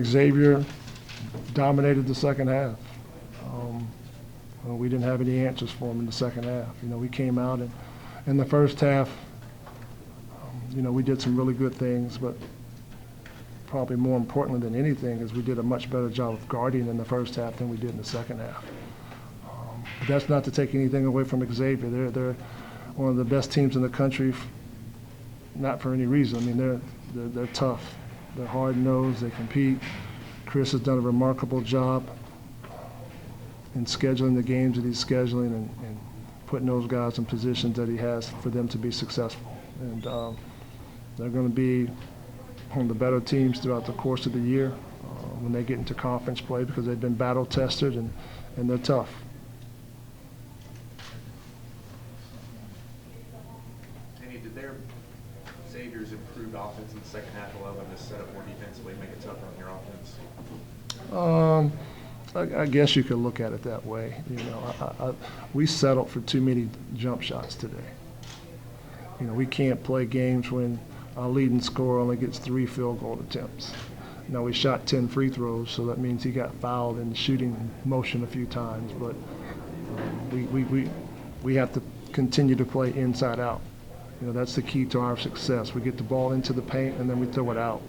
Xavier dominated the second half. We didn't have any answers for him in the second half. We came out and in the first half, we did some really good things, but probably more importantly than anything is we did a much better job of guarding in the first half than we did in the second half. But that's not to take anything away from Xavier. They're one of the best teams in the country, not for any reason. I mean, they're tough. They're hard-nosed. They compete. Chris has done a remarkable job in scheduling the games that he's scheduling and putting those guys in positions that he has for them to be successful. And they're going to be one of the better teams throughout the course of the year when they get into conference play because they've been battle-tested and they're tough. Did their Xavier's improved offense in the second half allow them to set up more defensively, make it tougher on your offense? I guess you could look at it that way. We settled for too many jump shots today. We can't play games when our leading scorer only gets 3 field goal attempts. Now, we shot 10 free throws, so that means he got fouled in the shooting motion a few times. But we have to continue to play inside out. That's the key to our success. We get the ball into the paint and then we throw it out.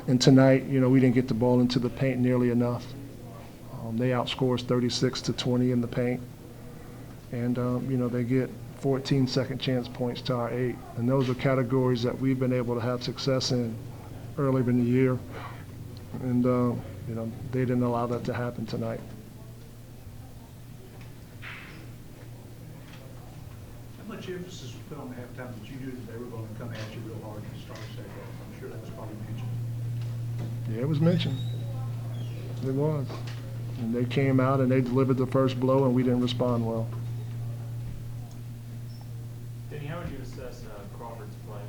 And tonight, we didn't get the ball into the paint nearly enough. They outscore us 36-20 in the paint. And, they get 14 second chance points to our 8. And those are categories that we've been able to have success in earlier in the year. And, they didn't allow that to happen tonight. How much emphasis was put on halftime that you knew that they were going to come at you real hard in the start of the second half? I'm sure that was probably mentioned. Yeah, it was mentioned. It was. And they came out and they delivered the first blow and we didn't respond well. Danny, how would you assess Crawford's play?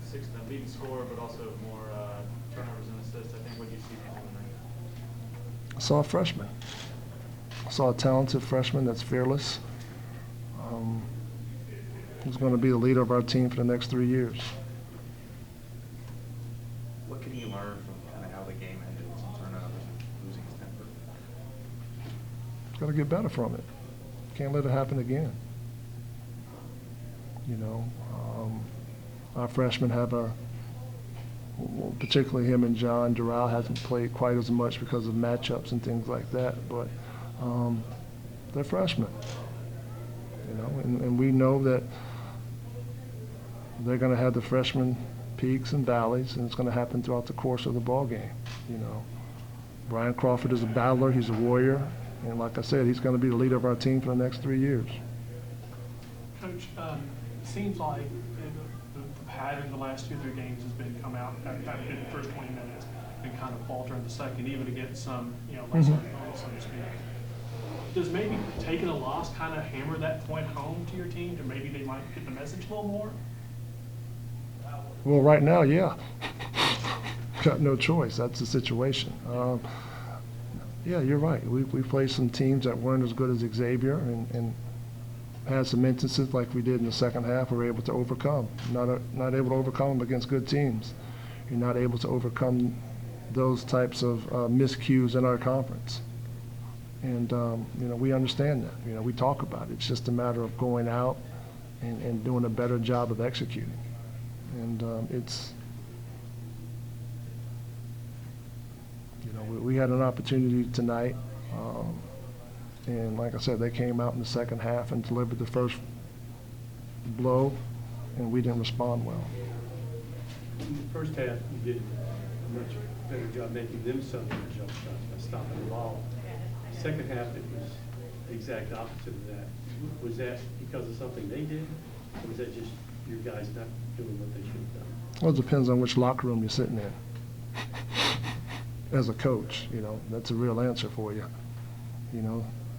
Sixth leading scorer, but also more turnovers and assists. I think what you see from him tonight. I saw a freshman. I saw a talented freshman that's fearless. He's going to be the leader of our team for the next 3 years. What can you learn from kind of how the game ended with some turnovers and losing his temper? Got to get better from it. Can't let it happen again. Our freshmen have particularly him and John. Doral hasn't played quite as much because of matchups and things like that, but they're freshmen. And we know that they're going to have the freshman peaks and valleys, and it's going to happen throughout the course of the ball game. Brian Crawford is a battler. He's a warrior. And like I said, he's going to be the leader of our team for the next 3 years. Coach, it seems like the pattern the last 2 or 3 games has been come out after the first 20 minutes and kind of falter in the second, even to get some, less so to speak. Does maybe taking a loss kind of hammer that point home to your team, to maybe they might get the message a little more? Well, right now, yeah. Got no choice. That's the situation. Yeah, you're right. We played some teams that weren't as good as Xavier and had some instances like we did in the second half we were able to overcome. Not able to overcome them against good teams. You're not able to overcome those types of miscues in our conference. And, we understand that. We talk about it. It's just a matter of going out and doing a better job of executing. And we had an opportunity tonight. And like I said, they came out in the second half and delivered the first blow, and we didn't respond well. In the first half, you did a much better job making them some jump shots by stopping the ball. Second half, it was the exact opposite of that. Was that because of something they did, or was that just your guys not doing what they should have done? Well, it depends on which locker room you're sitting in. As a coach, that's a real answer for you.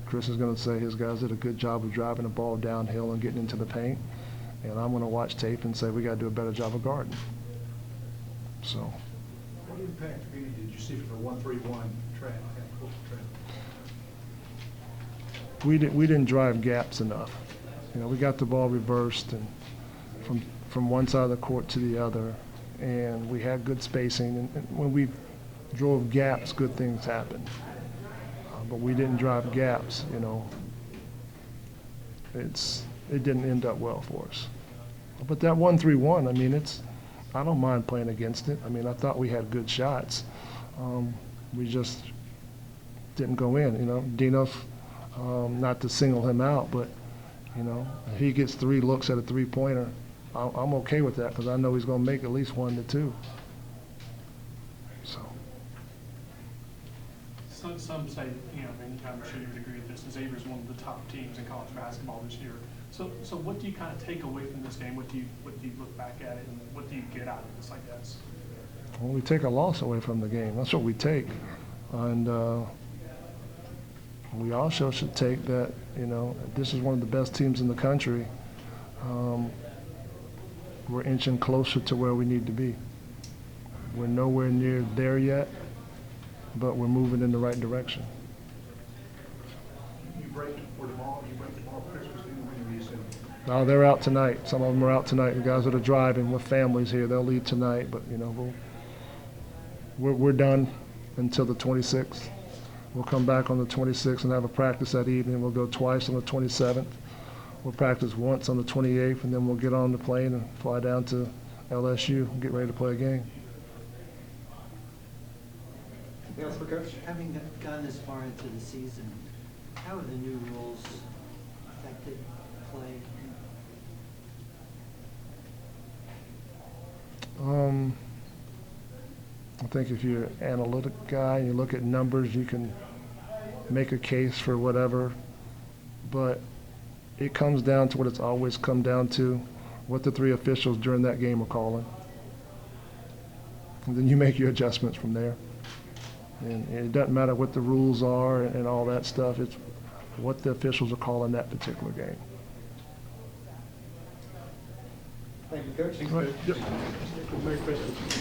Chris is going to say his guys did a good job of driving the ball downhill and getting into the paint, and I'm going to watch tape and say we got to do a better job of guarding. So. What impact, really, did you see from the 1-3-1 trap? We didn't drive gaps enough. We got the ball reversed and from one side of the court to the other, and we had good spacing. And when we drove gaps, good things happened. But we didn't drive gaps, you know. It didn't end up well for us. But that 1-3-1, I mean, I don't mind playing against it. I mean, I thought we had good shots. We just didn't go in, you know. Dino's, not to single him out, but, you know, if he gets 3 looks at a three-pointer, I'm okay with that because I know he's going to make at least 1 to 2. So. Some say, you know, and I'm sure you would agree with this, Xavier is one of the top teams in college basketball this year. So what do you kind of take away from this game? What do you look back at it, and what do you get out of this, I guess? Well, we take a loss away from the game. That's what we take. And we also should take that, you know, this is one of the best teams in the country. We're inching closer to where we need to be. We're nowhere near there yet, but we're moving in the right direction. You break for tomorrow, Christmas, when you said. No, they're out tonight. Some of them are out tonight. The guys that are driving with families here, they'll leave tonight. But, you know, we're done until the 26th. We'll come back on the 26th and have a practice that evening. We'll go twice on the 27th. We'll practice once on the 28th, and then we'll get on the plane and fly down to LSU and get ready to play a game. Yes, Coach. Having gone this far into the season, how have the new rules affected play? I think if you're an analytic guy and you look at numbers, you can make a case for whatever, but it comes down to what it's always come down to, what the 3 officials during that game are calling. And then you make your adjustments from there. And it doesn't matter what the rules are and all that stuff, it's what the officials are calling that particular game. Thank you, Coach. Right. Yep. Merry Christmas.